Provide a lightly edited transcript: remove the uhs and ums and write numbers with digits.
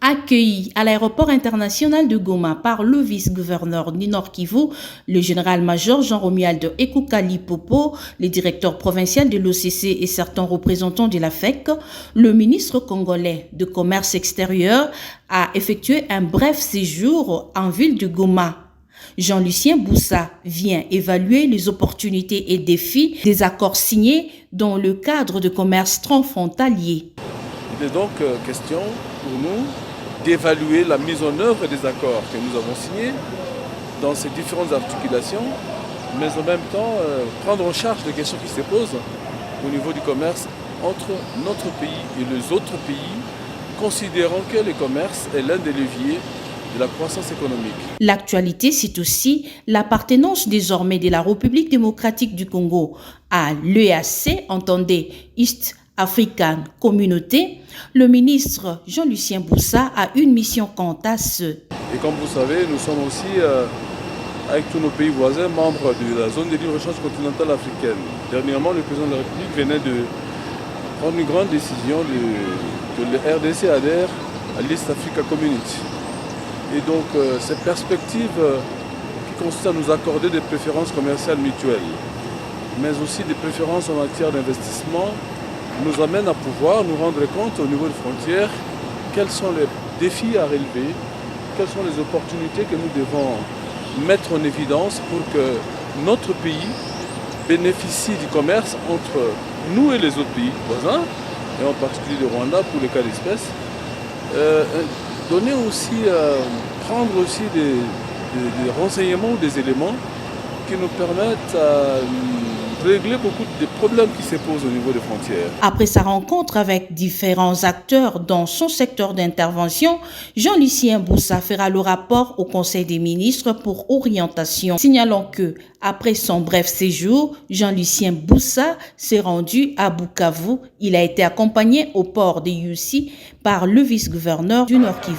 Accueilli à l'aéroport international de Goma par le vice-gouverneur du Nord Kivu, le général-major Jean-Romuald Ekukali Popo, le directeur provincial de l'OCC et certains représentants de la FEC, le ministre congolais de Commerce extérieur a effectué un bref séjour en ville de Goma. Jean-Lucien Boussa vient évaluer les opportunités et défis des accords signés dans le cadre de commerce transfrontalier. Il est donc question pour nous d'évaluer la mise en œuvre des accords que nous avons signés dans ces différentes articulations, mais en même temps prendre en charge les questions qui se posent au niveau du commerce entre notre pays et les autres pays, considérant que le commerce est l'un des leviers de la croissance économique. L'actualité, c'est aussi l'appartenance désormais de la République démocratique du Congo à l'EAC, entendez East African Communauté. Le ministre Jean-Lucien Boussa a une mission quant à ce. Et comme vous savez, nous sommes aussi, avec tous nos pays voisins, membres de la zone de libre-échange continentale africaine. Dernièrement, le président de la République venait de prendre une grande décision que le RDC adhère à l'East Africa Community. Et donc, cette perspective qui consiste à nous accorder des préférences commerciales mutuelles, mais aussi des préférences en matière d'investissement, nous amène à pouvoir nous rendre compte au niveau des frontières quels sont les défis à relever, quelles sont les opportunités que nous devons mettre en évidence pour que notre pays bénéficie du commerce entre nous et les autres pays voisins, et en particulier le Rwanda pour les cas d'espèce. Donner aussi, prendre aussi des renseignements ou des éléments qui nous permettent de régler beaucoup des problèmes qui se posent au niveau des frontières. Après sa rencontre avec différents acteurs dans son secteur d'intervention, Jean-Lucien Boussa fera le rapport au Conseil des ministres pour orientation, signalant que, après son bref séjour, Jean-Lucien Boussa s'est rendu à Bukavu. Il a été accompagné au port de Yussi par le vice-gouverneur du Nord Kivu.